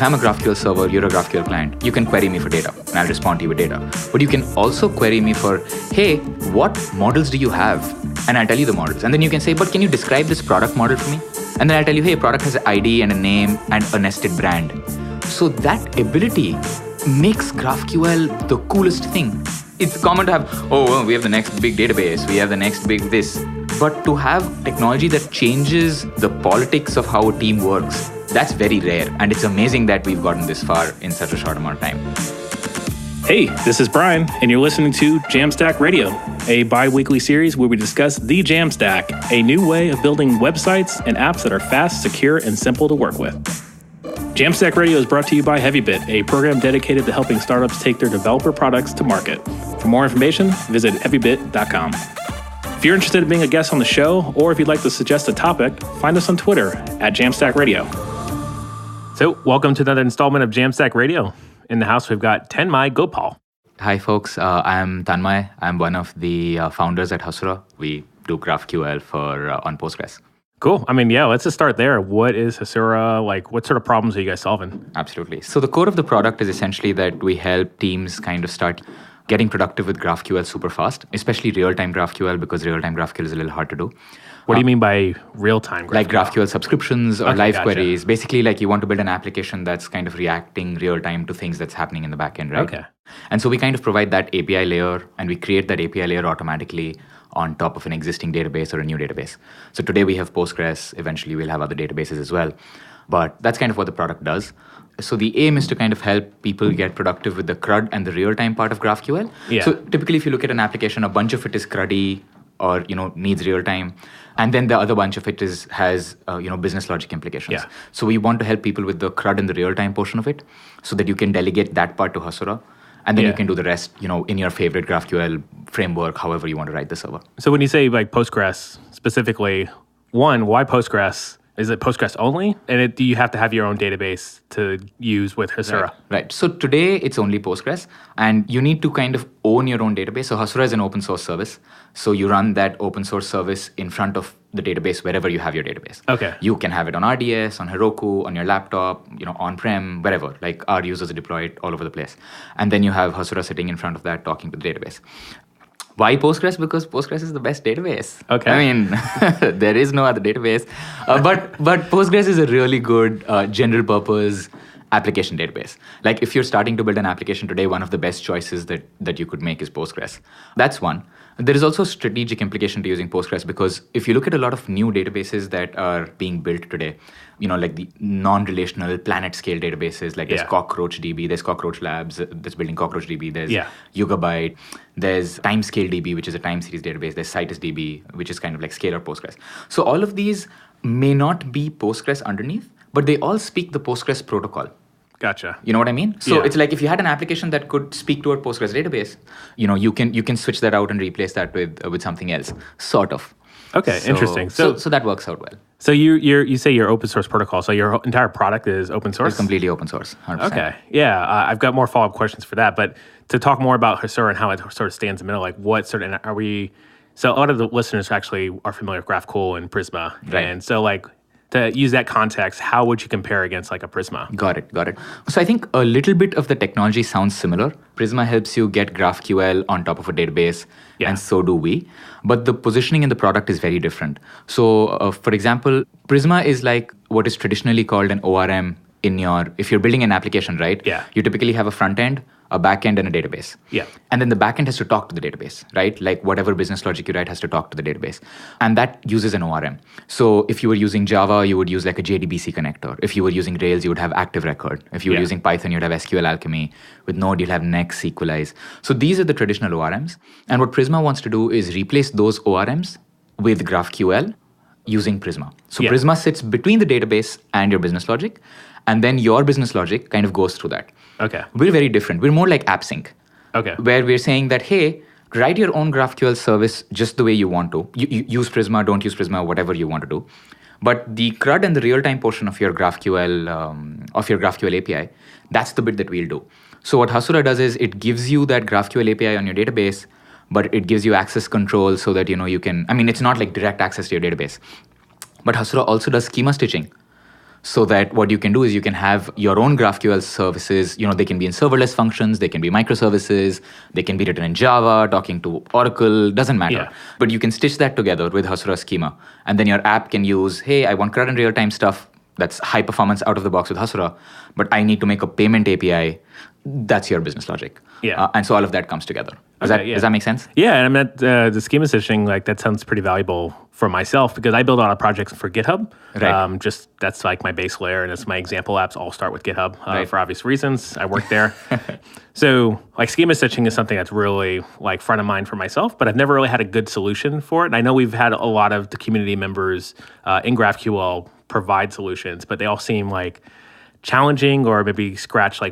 if I'm a GraphQL server, you're a GraphQL client, you can query me for data and I'll respond to you with data. But you can also query me for, hey, what models do you have? And I'll tell you the models. And then you can say, but can you describe this product model for me? And then I'll tell you, hey, product has an ID and a name and a nested brand. So that ability makes GraphQL the coolest thing. It's common to have, we have the next big database, we have the next big this. But to have technology that changes the politics of how a team works, that's very rare. And it's amazing that we've gotten this far in such a short amount of time. Hey, this is Brian, and you're listening to JAMstack Radio, a bi-weekly series where we discuss the JAMstack, a new way of building websites and apps that are fast, secure, and simple to work with. JAMstack Radio is brought to you by Heavybit, a program dedicated to helping startups take their developer products to market. For more information, visit heavybit.com. If you're interested in being a guest on the show, or if you'd like to suggest a topic, find us on Twitter at JAMstack Radio. So, welcome to another installment of JAMstack Radio. In the house, we've got Tanmai Gopal. Hi, folks. I'm Tanmai. I'm one of the founders at Hasura. We do GraphQL on Postgres. Cool. Let's just start there. What is Hasura? What sort of problems are you guys solving? Absolutely. So the core of the product is essentially that we help teams kind of start getting productive with GraphQL super fast, especially real-time GraphQL, because real-time GraphQL is a little hard to do. What do you mean by real-time GraphQL? Like GraphQL subscriptions or live queries. Basically, you want to build an application that's kind of reacting real-time to things that's happening in the backend, right? Okay. And so we kind of provide that API layer, and we create that API layer automatically on top of an existing database or a new database. So today we have Postgres. Eventually we'll have other databases as well. But that's kind of what the product does. So the aim is to kind of help people get productive with the CRUD and the real-time part of GraphQL. Yeah. So typically if you look at an application, a bunch of it is CRUDy or needs real-time. And then the other bunch of it has business logic implications. Yeah. So we want to help people with the CRUD and the real-time portion of it so that you can delegate that part to Hasura. And then you can do the rest, in your favorite GraphQL framework, however you want to write the server. So when you say Postgres specifically, one, why Postgres? Is it Postgres only? And do you have to have your own database to use with Hasura? Right. So today it's only Postgres, and you need to kind of own your own database. So Hasura is an open source service. So you run that open source service in front of the database wherever you have your database. Okay. You can have it on RDS, on Heroku, on your laptop, on-prem, wherever. Our users deploy it all over the place. And then you have Hasura sitting in front of that talking to the database. Why Postgres? Because Postgres is the best database. Okay. There is no other database. But Postgres is a really good general purpose application database. If you're starting to build an application today, one of the best choices that you could make is Postgres. That's one. There is also a strategic implication to using Postgres because if you look at a lot of new databases that are being built today, the non-relational planet-scale databases, there's CockroachDB, there's Cockroach Labs that's building CockroachDB, there's Yugabyte, there's TimescaleDB, which is a time series database, there's CitusDB, which is kind of like scalar Postgres. So all of these may not be Postgres underneath, but they all speak the Postgres protocol. Gotcha. You know what I mean? So it's like if you had an application that could speak to a Postgres database, you can switch that out and replace that with something else, sort of. Okay, interesting. So that works out well. So you say your open source protocol. So your entire product is open source? It's completely open source, 100%. Okay. Yeah, I've got more follow-up questions for that. But to talk more about Hasura and how it sort of stands in the middle, what sort of are we? So a lot of the listeners actually are familiar with GraphQL and Prisma, right. And so to use that context, how would you compare against a Prisma? Got it. So I think a little bit of the technology sounds similar. Prisma helps you get GraphQL on top of a database, and so do we. But the positioning in the product is very different. So for example, Prisma is what is traditionally called an ORM if you're building an application, right? Yeah. You typically have a front end, a back end, and a database. Yeah. And then the back end has to talk to the database, right? Whatever business logic you write has to talk to the database. And that uses an ORM. So if you were using Java, you would use a JDBC connector. If you were using Rails, you would have Active Record. If you were using Python, you'd have SQL Alchemy. With Node, you'll have Next, Sequelize. So these are the traditional ORMs. And what Prisma wants to do is replace those ORMs with GraphQL using Prisma. So Prisma sits between the database and your business logic. And then your business logic kind of goes through that. Okay. We're very different. We're more like AppSync. Okay. Where we're saying that, hey, write your own GraphQL service just the way you want to. You use Prisma, don't use Prisma, whatever you want to do. But the CRUD and the real-time portion of your GraphQL API, that's the bit that we'll do. So what Hasura does is it gives you that GraphQL API on your database, but it gives you access control so that you can. It's not like direct access to your database. But Hasura also does schema stitching. So that what you can do is you can have your own GraphQL services. They can be in serverless functions, they can be microservices, they can be written in Java, talking to Oracle, doesn't matter. Yeah. But you can stitch that together with Hasura Schema. And then your app can use, hey, I want CRUD and real-time stuff that's high performance out of the box with Hasura, but I need to make a payment API. That's your business logic. Yeah. And so all of that comes together. Does that make sense? Yeah, and the schema stitching, that sounds pretty valuable for myself because I build a lot of projects for GitHub. Right. That's like my base layer, and it's my example apps all start with GitHub Right. for obvious reasons. I work there. So schema stitching is something that's really front of mind for myself, but I've never really had a good solution for it. And I know we've had a lot of the community members in GraphQL provide solutions, but they all seem challenging or maybe scratch a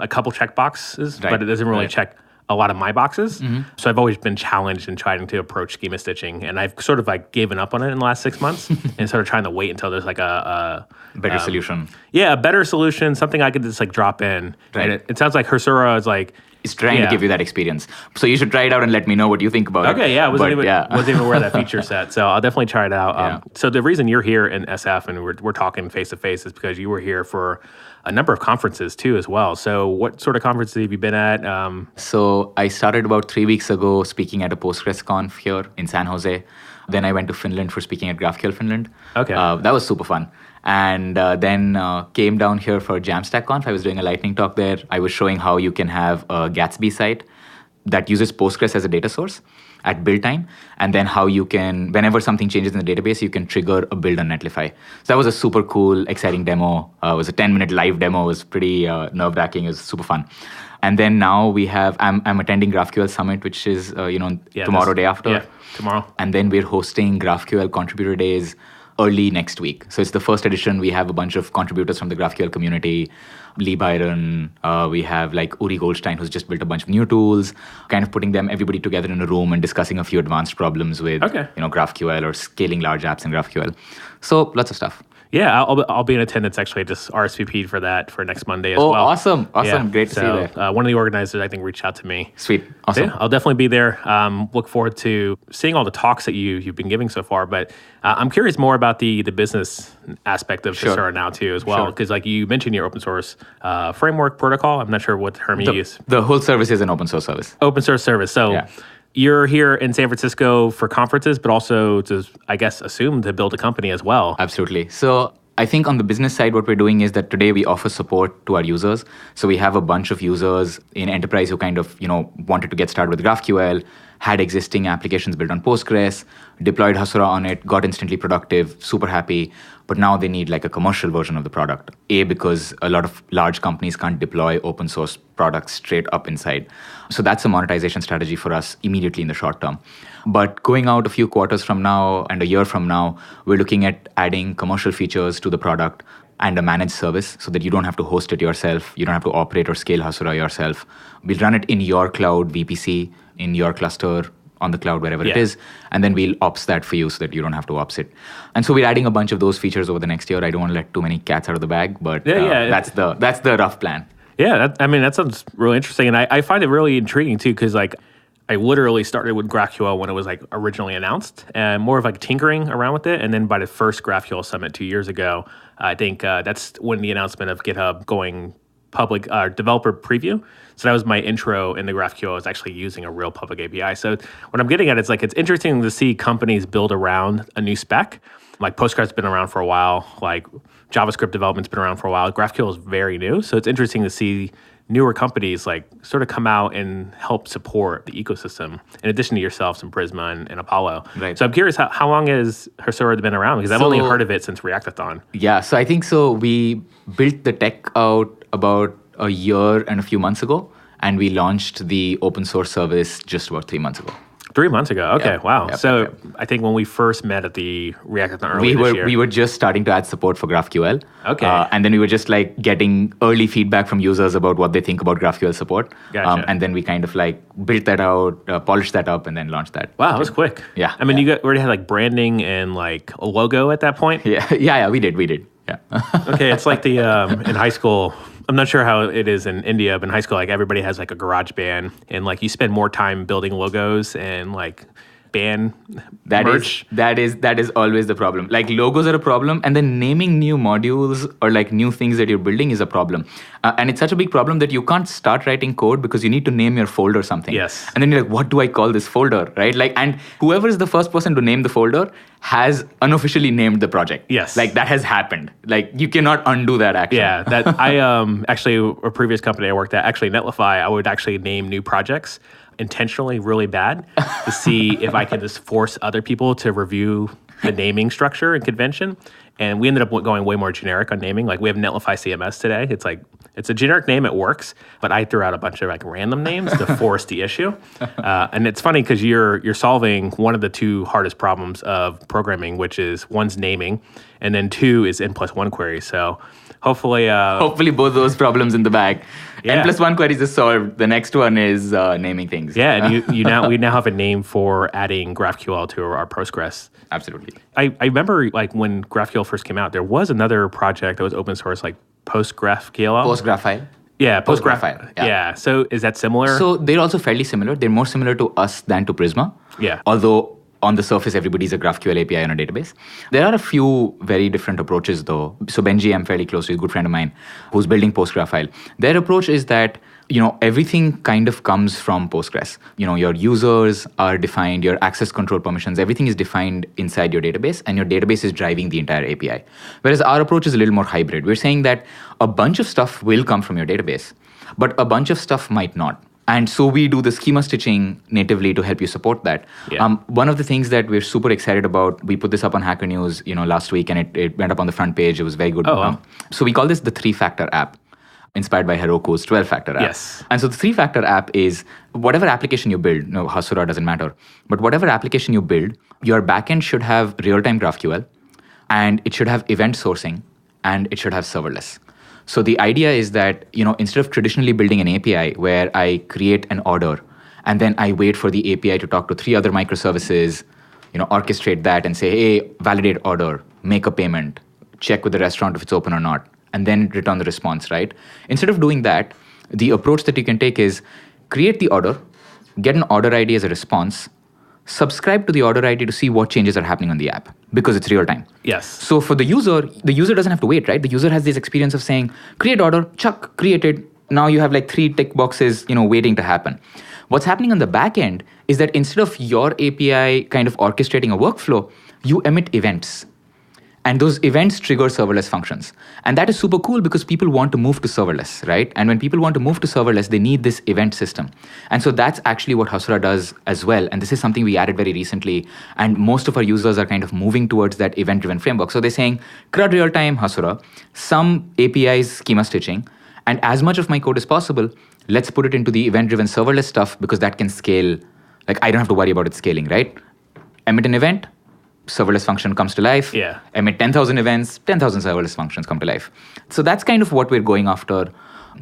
couple checkboxes, Right. but it doesn't really Right. check a lot of my boxes. Mm-hmm. So I've always been challenged in trying to approach schema stitching, and I've sort of given up on it in the last 6 months and sort of trying to wait until there's a Better solution. Yeah, a better solution, something I could just drop in. Right. And it sounds like Hasura is It's trying to give you that experience. So you should try it out and let me know what you think about it. Okay, yeah, I wasn't even aware of that feature set, so I'll definitely try it out. Yeah. So the reason you're here in SF and we're talking face-to-face is because you were here for a number of conferences too as well. So what sort of conferences have you been at? So I started about 3 weeks ago speaking at a PostgreSConf here in San Jose. Then I went to Finland for speaking at GraphQL Finland. Okay. That was super fun. And then came down here for JAMstack Conf. I was doing a lightning talk there. I was showing how you can have a Gatsby site that uses Postgres as a data source at build time, and then how you can, whenever something changes in the database, you can trigger a build on Netlify. So that was a super cool, exciting demo. It was a 10-minute live demo. It was pretty nerve-wracking. It was super fun. And then now we have, I'm attending GraphQL Summit, which is tomorrow, day after. Yeah, tomorrow. And then we're hosting GraphQL Contributor Days early next week. So it's the first edition. We have a bunch of contributors from the GraphQL community. Lee Byron, we have Uri Goldstein, who's just built a bunch of new tools, kind of putting everybody together in a room and discussing a few advanced problems with GraphQL or scaling large apps in GraphQL. So lots of stuff. Yeah, I'll be in attendance. Actually, I just RSVP'd for that for next Monday as well. Oh, awesome. Yeah, Great to see you there. One of the organizers, I think, reached out to me. Sweet. Awesome. Yeah, I'll definitely be there. Look forward to seeing all the talks that you've been giving so far. But I'm curious more about the business aspect of Hasura now too as well. Because you mentioned your open source framework protocol. I'm not sure what term you use. The whole service is an open source service. Open source service. So you're here in San Francisco for conferences, but also to, I guess, assume to build a company as well. Absolutely. So I think on the business side, what we're doing is that today we offer support to our users. So we have a bunch of users in enterprise who kind of, wanted to get started with GraphQL, had existing applications built on Postgres, deployed Hasura on it, got instantly productive, super happy. But now they need a commercial version of the product. Because a lot of large companies can't deploy open source products straight up inside. So that's a monetization strategy for us immediately in the short term. But going out a few quarters from now and a year from now, we're looking at adding commercial features to the product and a managed service so that you don't have to host it yourself. You don't have to operate or scale Hasura yourself. We'll run it in your cloud VPC, in your cluster, on the cloud, wherever it is. And then we'll ops that for you so that you don't have to ops it. And so we're adding a bunch of those features over the next year. I don't want to let too many cats out of the bag, but that's the rough plan. Yeah, that sounds really interesting. And I find it really intriguing too, because I literally started with GraphQL when it was originally announced, and more of tinkering around with it. And then by the first GraphQL Summit 2 years ago, I think that's when the announcement of GitHub going public developer preview. So that was my intro into GraphQL. I was actually using a real public API. So what I'm getting at is it's interesting to see companies build around a new spec. Postgres has been around for a while. JavaScript development's been around for a while. GraphQL is very new. So it's interesting to see newer companies sort of come out and help support the ecosystem in addition to yourselves and Prisma and Apollo. Right. So I'm curious, how long has Hasura been around? Because I've only heard of it since Reactathon. Yeah, so I think we built the tech out about a year and a few months ago, and we launched the open source service just about 3 months ago. 3 months ago. Okay, wow. Yep. I think when we first met at the Reactathon earlier this year, we were just starting to add support for GraphQL. Okay. And then we were just getting early feedback from users about what they think about GraphQL support. Gotcha. And then we kind of built that out, polished that up, and then launched that. Wow, that was quick. Yeah. I mean, you already had branding and a logo at that point? Yeah, we did. Yeah. Okay, it's like the in high school. I'm not sure how it is in India, but in high school, everybody has a garage band, and you spend more time building logos and band That merch. is always the problem. Like logos are a problem, and then naming new modules or like new things that you're building is a problem. And it's such a big problem that you can't start writing code because you need to name your folder something. Yes. And then you're like, what do I call this folder, right? Like, and whoever is the first person to name the folder has unofficially named the project. Yes. Like that has happened. Like you cannot undo that action. Yeah, that I actually a previous company I worked at, actually Netlify, I would actually name new projects intentionally really bad to see if I could just force other people to review the naming structure and convention. And we ended up going way more generic on naming. Like we have Netlify CMS today. It's like, it's a generic name, it works, but I threw out a bunch of like random names to force the issue. And it's funny because you're solving one of the two hardest problems of programming, which is one's naming, and then two is N+1 queries. So hopefully both those problems in the bag. Yeah. N+1 queries is solved. The next one is naming things. Yeah, and we now have a name for adding GraphQL to our Postgres. Absolutely. I remember like when GraphQL first came out, there was another project that was open source, like PostGraphQL. PostGraphile. Yeah, PostGraphile. Yeah. So is that similar? So they're also fairly similar. They're more similar to us than to Prisma. Yeah. Although on the surface, everybody's a GraphQL API on a database. There are a few very different approaches though. So Benji, I'm fairly close to, he's a good friend of mine, who's building PostGraphile. Their approach is that, everything kind of comes from Postgres. Your users are defined, your access control permissions, everything is defined inside your database, and your database is driving the entire API. Whereas our approach is a little more hybrid. We're saying that a bunch of stuff will come from your database, but a bunch of stuff might not. And so we do the schema stitching natively to help you support that. Yeah. One of the things that we're super excited about, we put this up on Hacker News, last week, and it went up on the front page. It was very good. Oh, wow. So we call this the 3-factor app, inspired by Heroku's 12-factor app. Yes. And so the 3-factor app is whatever application you build, Hasura doesn't matter, but whatever application you build, your backend should have real-time GraphQL, and it should have event sourcing, and it should have serverless. So the idea is that, instead of traditionally building an API where I create an order and then I wait for the API to talk to 3 other microservices, orchestrate that and say, hey, validate order, make a payment, check with the restaurant if it's open or not, and then return the response, right? Instead of doing that, the approach that you can take is create the order, get an order ID as a response, subscribe to the order ID to see what changes are happening on the app because it's real time. Yes. So for the user doesn't have to wait, right? The user has this experience of saying, create order, chuck, created. Now you have like 3 tick boxes, waiting to happen. What's happening on the back end is that instead of your API kind of orchestrating a workflow, you emit events. And those events trigger serverless functions. And that is super cool because people want to move to serverless, right? And when people want to move to serverless, they need this event system. And so that's actually what Hasura does as well. And this is something we added very recently. And most of our users are kind of moving towards that event-driven framework. So they're saying, CRUD real-time Hasura, some APIs schema stitching, and as much of my code as possible, let's put it into the event-driven serverless stuff because that can scale. Like I don't have to worry about it scaling, right? Emit an event, serverless function comes to life. Yeah. Emit 10,000 events, 10,000 serverless functions come to life. So that's kind of what we're going after.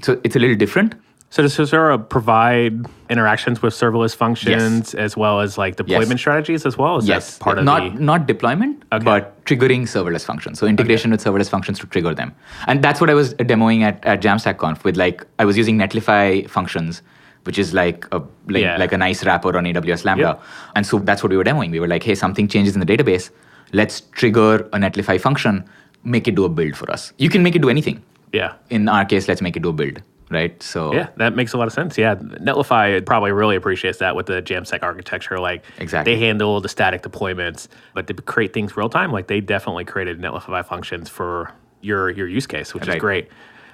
So it's a little different. So does Hasura provide interactions with serverless functions as well as like deployment strategies as well? Is that part of not deployment, but triggering serverless functions. So integration with serverless functions to trigger them. And that's what I was demoing at JAMstack Conf with I was using Netlify functions, which is like a nice wrapper on AWS Lambda. Yep. And so that's what we were demoing. We were like, hey, something changes in the database. Let's trigger a Netlify function, make it do a build for us. You can make it do anything. Yeah. In our case, let's make it do a build, right? So yeah, that makes a lot of sense. Yeah, Netlify probably really appreciates that with the JAMstack architecture. Like exactly. They handle the static deployments, but to create things real time, like they definitely created Netlify functions for your use case, which is great.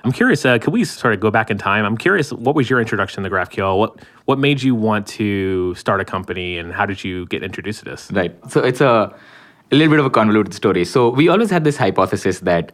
I'm curious, could we sort of go back in time? I'm curious, what was your introduction to GraphQL? What made you want to start a company, and how did you get introduced to this? Right. So it's a little bit of a convoluted story. So we always had this hypothesis that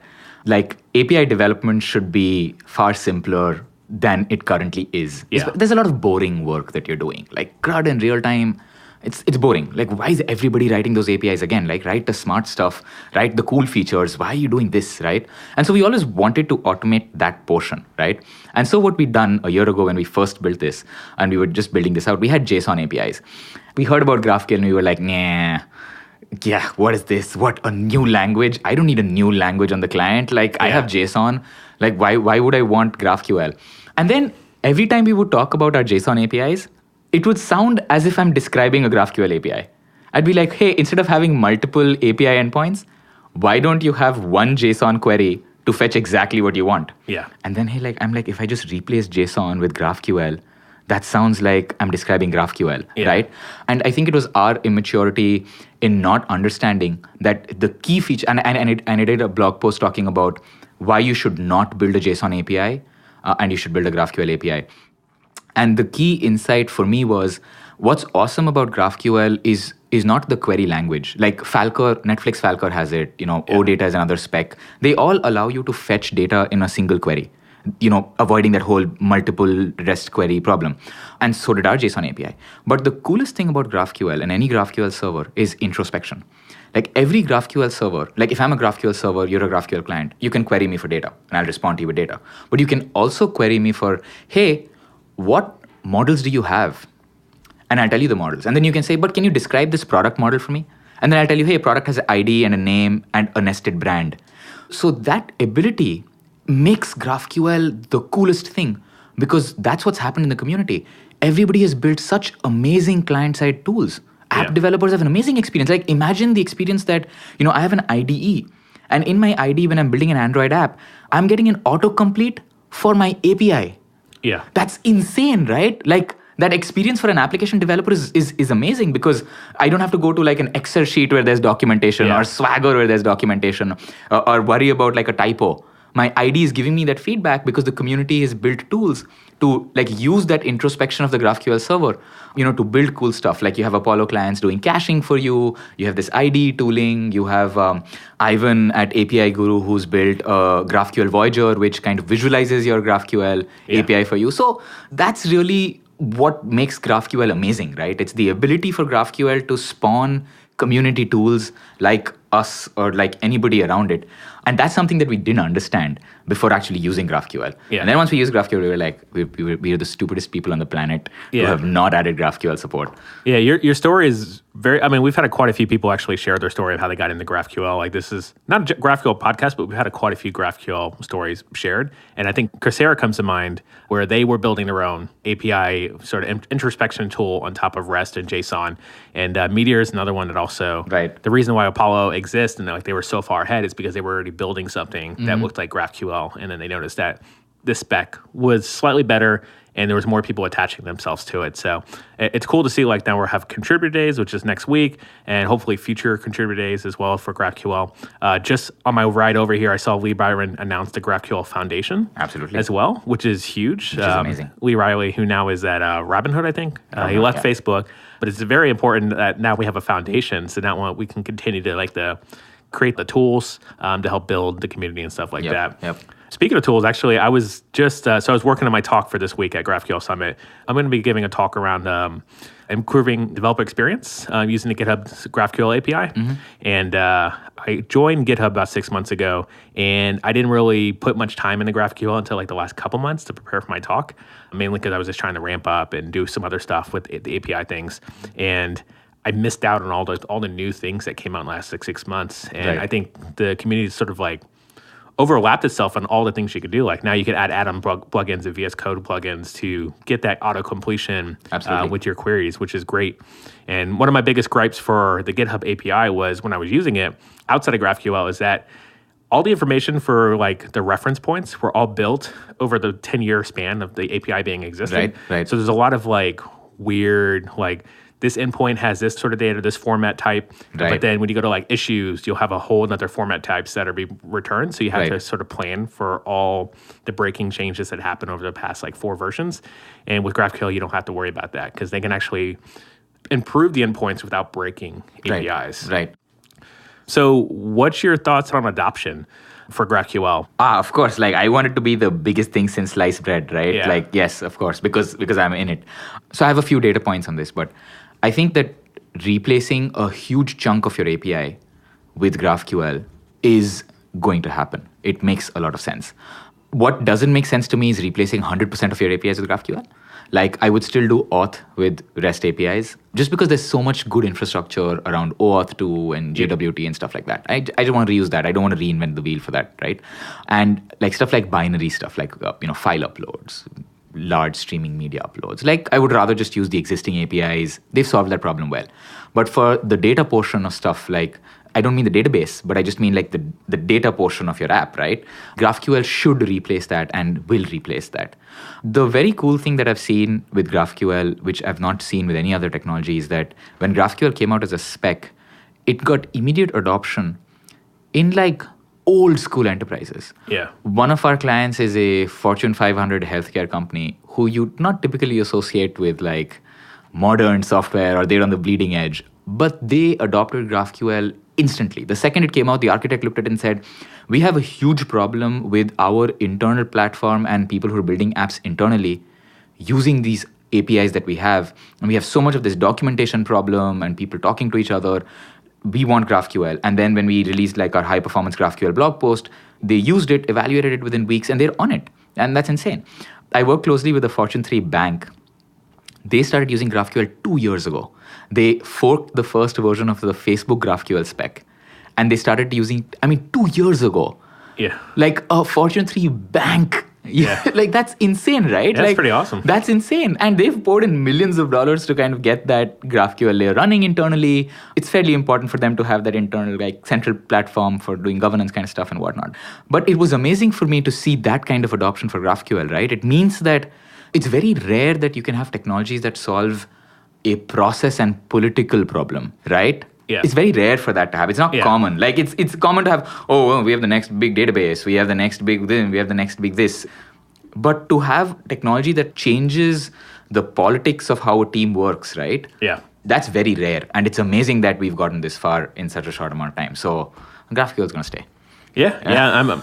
API development should be far simpler than it currently is. Yeah. There's a lot of boring work that you're doing. Like CRUD in real time, it's boring. Like, why is everybody writing those APIs again? Like, write the smart stuff, write the cool features. Why are you doing this, right? And so we always wanted to automate that portion, right? And so what we'd done a year ago when we first built this, and we were just building this out, we had JSON APIs. We heard about GraphQL and we were like, nah, yeah, what is this? What, a new language? I don't need a new language on the client. I have JSON. Like, why would I want GraphQL? And then every time we would talk about our JSON APIs, it would sound as if I'm describing a GraphQL API. I'd be like, hey, instead of having multiple API endpoints, why don't you have one JSON query to fetch exactly what you want? Yeah. And then I'm like, if I just replace JSON with GraphQL, that sounds like I'm describing GraphQL, right? And I think it was our immaturity in not understanding that the key feature, and I did a blog post talking about why you should not build a JSON API and you should build a GraphQL API. And the key insight for me was, what's awesome about GraphQL is not the query language. Like Netflix Falcor has it, OData is another spec. They all allow you to fetch data in a single query, avoiding that whole multiple REST query problem. And so did our JSON API. But the coolest thing about GraphQL and any GraphQL server is introspection. Like every GraphQL server, like if I'm a GraphQL server, you're a GraphQL client, you can query me for data and I'll respond to you with data. But you can also query me for, hey, what models do you have? And I'll tell you the models. And then you can say, but can you describe this product model for me? And then I'll tell you, hey, a product has an ID and a name and a nested brand. So that ability makes GraphQL the coolest thing, because that's what's happened in the community. Everybody has built such amazing client-side tools. App developers have an amazing experience. Like imagine the experience that, I have an IDE. And in my IDE, when I'm building an Android app, I'm getting an autocomplete for my API. Yeah. That's insane, right? Like that experience for an application developer is amazing, because I don't have to go to like an Excel sheet where there's documentation or Swagger where there's documentation or worry about like a typo. My IDE is giving me that feedback because the community has built tools to like use that introspection of the GraphQL server, to build cool stuff. Like you have Apollo clients doing caching for you. You have this IDE tooling. You have Ivan at API Guru who's built a GraphQL Voyager, which kind of visualizes your GraphQL API for you. So that's really what makes GraphQL amazing, right? It's the ability for GraphQL to spawn community tools like us or like anybody around it. And that's something that we didn't understand before actually using GraphQL. Yeah. And then once we used GraphQL, we were like, we are the stupidest people on the planet who have not added GraphQL support. Yeah, your story is we've had quite a few people actually share their story of how they got into GraphQL. Like this is not a GraphQL podcast, but we've had quite a few GraphQL stories shared. And I think Coursera comes to mind, where they were building their own API sort of introspection tool on top of REST and JSON. And Meteor is another one that also, the reason why Apollo exists and like they were so far ahead is because they were already building something that looked like GraphQL. And then they noticed that this spec was slightly better and there was more people attaching themselves to it. So it's cool to see, like now we have contributor days, which is next week, and hopefully future contributor days as well for GraphQL. Just on my ride over here, I saw Lee Byron announce the GraphQL Foundation as well, which is huge. Which is amazing. Lee Riley, who now is at Robinhood, I think. He left Facebook, but it's very important that now we have a foundation, so now we can continue to create the tools to help build the community and stuff like that. Yep. Speaking of tools, actually, I was just, I was working on my talk for this week at GraphQL Summit. I'm going to be giving a talk around improving developer experience using the GitHub GraphQL API. And I joined GitHub about 6 months ago, and I didn't really put much time into GraphQL until like the last couple months to prepare for my talk, mainly because I was just trying to ramp up and do some other stuff with the API things. And I missed out on all the new things that came out in the last six months. And I think the community sort of like overlapped itself on all the things you could do. Like now you could add add-on plugins and VS Code plugins to get that auto-completion with your queries, which is great. And one of my biggest gripes for the GitHub API was when I was using it outside of GraphQL is that all the information for like the reference points were all built over the 10-year span of the API being existing. Right. So there's a lot of like weird, like this endpoint has this sort of data, this format type. But then when you go to like issues, you'll have a whole other format types that are being returned. So you have to sort of plan for all the breaking changes that happen over the past like 4 versions. And with GraphQL, you don't have to worry about that because they can actually improve the endpoints without breaking APIs. Right. So what's your thoughts on adoption for GraphQL? Of course. Like I want it to be the biggest thing since sliced bread, right? Yeah. Like, yes, of course, because I'm in it. So I have a few data points on this, but I think that replacing a huge chunk of your API with GraphQL is going to happen. It makes a lot of sense. What doesn't make sense to me is replacing 100% of your APIs with GraphQL. Like I would still do auth with REST APIs just because there's so much good infrastructure around OAuth 2 and JWT and stuff like that. I just want to reuse that. I don't want to reinvent the wheel for that, right? And like stuff like binary stuff, like file uploads, large streaming media uploads. Like, I would rather just use the existing APIs. They've solved that problem well. But for the data portion of stuff, like, I don't mean the database, but I just mean like the data portion of your app, right? GraphQL should replace that and will replace that. The very cool thing that I've seen with GraphQL, which I've not seen with any other technology, is that when GraphQL came out as a spec, it got immediate adoption in like old school enterprises. Yeah. One of our clients is a Fortune 500 healthcare company who you not typically associate with like modern software, or they're on the bleeding edge, but they adopted GraphQL instantly. The second it came out, the architect looked at it and said, we have a huge problem with our internal platform and people who are building apps internally using these APIs that we have. And we have so much of this documentation problem and people talking to each other. We want GraphQL. And then when we released like our high performance GraphQL blog post, they used it, evaluated it within weeks, and they're on it. And that's insane. I work closely with a Fortune 3 bank. They started using GraphQL 2 years ago. They forked the first version of the Facebook GraphQL spec. And they started using, 2 years ago. Yeah. Like a Fortune 3 bank. Yeah. Like, that's insane, right? That's like, pretty awesome. That's insane. And they've poured in millions of dollars to kind of get that GraphQL layer running internally. It's fairly important for them to have that internal like central platform for doing governance kind of stuff and whatnot. But it was amazing for me to see that kind of adoption for GraphQL, right? It means that it's very rare that you can have technologies that solve a process and political problem, right? Yeah. It's very rare for that to happen. It's not common. Like, it's common to have, we have the next big database, we have the next big this, we have the next big this. But to have technology that changes the politics of how a team works, right? Yeah. That's very rare. And it's amazing that we've gotten this far in such a short amount of time. So GraphQL is going to stay. Yeah.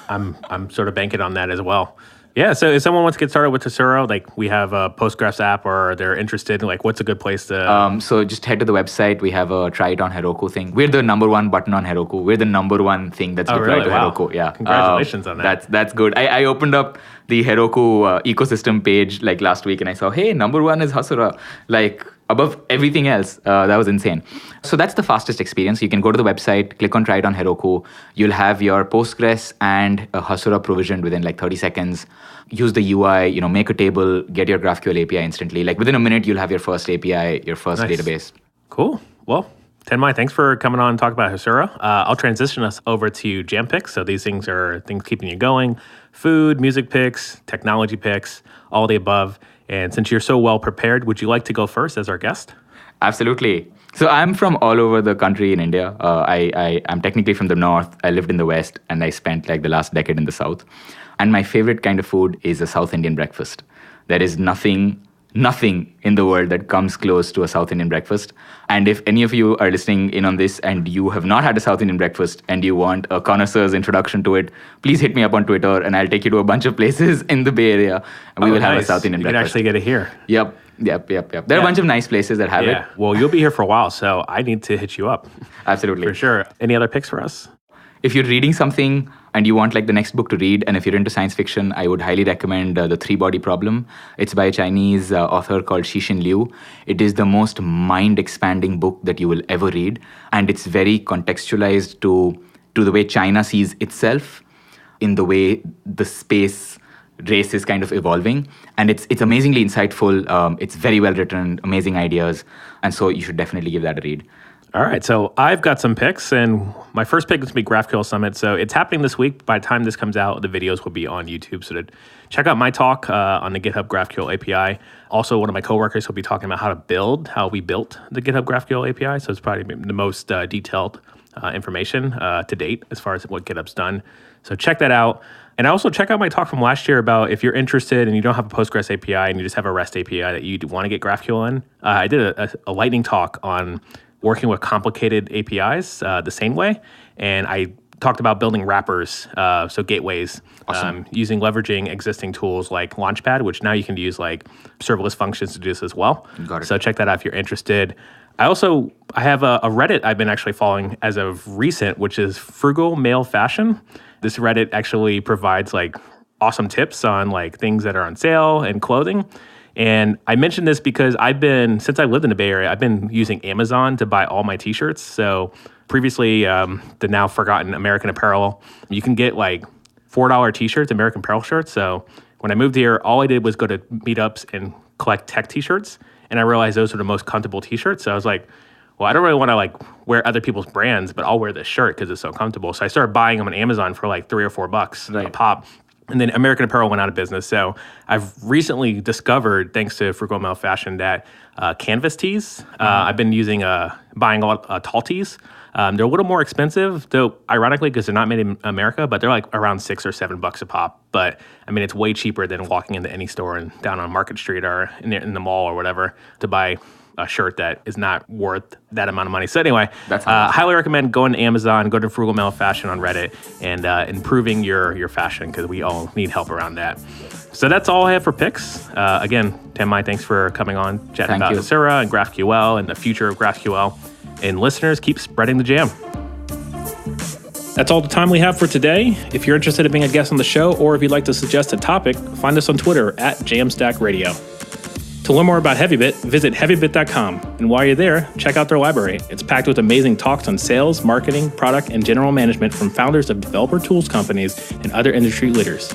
I'm sort of banking on that as well. Yeah, so if someone wants to get started with Hasura, like we have a Postgres app, or they're interested, like what's a good place to... So just head to the website. We have a try it on Heroku thing. We're the number one button on Heroku. We're the number one thing that's deployed to Heroku. Yeah. Congratulations on that. That's good. I opened up the Heroku ecosystem page like last week and I saw, hey, number one is Hasura. Like above everything else. That was insane. So that's the fastest experience. You can go to the website, click on Try It on Heroku. You'll have your Postgres and Hasura provisioned within like 30 seconds. Use the UI, make a table, get your GraphQL API instantly. Like within a minute, you'll have your first API, your first database. Cool. Well, Tanmai, thanks for coming on and talking about Hasura. I'll transition us over to Jam Picks. So these things are things keeping you going. Food, music picks, technology picks, all the above. And since you're so well prepared, would you like to go first as our guest? Absolutely. So I'm from all over the country in India. I'm technically from the north. I lived in the west, and I spent like the last decade in the south. And my favorite kind of food is a South Indian breakfast. There is nothing in the world that comes close to a South Indian breakfast. And if any of you are listening in on this and you have not had a South Indian breakfast and you want a connoisseur's introduction to it, please hit me up on Twitter and I'll take you to a bunch of places in the Bay Area and we will have a South Indian breakfast. You can actually get it here. Yep. There are a bunch of nice places that have it. Well, you'll be here for a while, so I need to hit you up. Absolutely. For sure. Any other picks for us? If you're reading something and you want like the next book to read, and if you're into science fiction, I would highly recommend The Three-Body Problem. It's by a Chinese author called Cixin Liu. It is the most mind-expanding book that you will ever read, and it's very contextualized to the way China sees itself, in the way the space race is kind of evolving. And it's amazingly insightful. It's very well written, amazing ideas, and so you should definitely give that a read. All right, so I've got some picks, and my first pick is going to be GraphQL Summit. So it's happening this week. By the time this comes out, the videos will be on YouTube. So to check out my talk on the GitHub GraphQL API. Also, one of my coworkers will be talking about how we built the GitHub GraphQL API. So it's probably the most detailed information to date as far as what GitHub's done. So check that out. And also check out my talk from last year about if you're interested and you don't have a Postgres API and you just have a REST API that you want to get GraphQL in. I did a lightning talk on working with complicated APIs the same way. And I talked about building wrappers, so gateways, awesome. Leveraging existing tools like Launchpad, which now you can use like serverless functions to do this as well. Got it. So check that out if you're interested. I have a Reddit I've been actually following as of recent, which is Frugal Male Fashion. This Reddit actually provides like awesome tips on like things that are on sale and clothing. And I mentioned this because since I lived in the Bay Area, I've been using Amazon to buy all my t-shirts. So previously, the now forgotten American Apparel, you can get like $4 t-shirts, American Apparel shirts. So When I moved here, all I did was go to meetups and collect tech t-shirts. And I realized those were the most comfortable t-shirts. So I was like, well, I don't really want to like wear other people's brands, but I'll wear this shirt because it's so comfortable. So I started buying them on Amazon for like $3 or $4 a pop. And then American Apparel went out of business. So I've recently discovered, thanks to Frugal Male Fashion, that canvas tees, I've been using, buying all tall tees. They're a little more expensive, though, ironically, because they're not made in America, but they're like around $6 or $7 a pop. But I mean, it's way cheaper than walking into any store and down on Market Street or in the mall or whatever to buy a shirt that is not worth that amount of money. So anyway, highly recommend going to Amazon, go to Frugal Male Fashion on Reddit, and improving your fashion, because we all need help around that. So that's all I have for picks. Again, Tanmai, thanks for coming on, chatting about Hasura and GraphQL and the future of GraphQL. And listeners, keep spreading the jam. That's all the time we have for today. If you're interested in being a guest on the show, or if you'd like to suggest a topic, find us on Twitter at JAMstack Radio. To learn more about Heavybit, visit heavybit.com. And while you're there, check out their library. It's packed with amazing talks on sales, marketing, product, and general management from founders of developer tools companies and other industry leaders.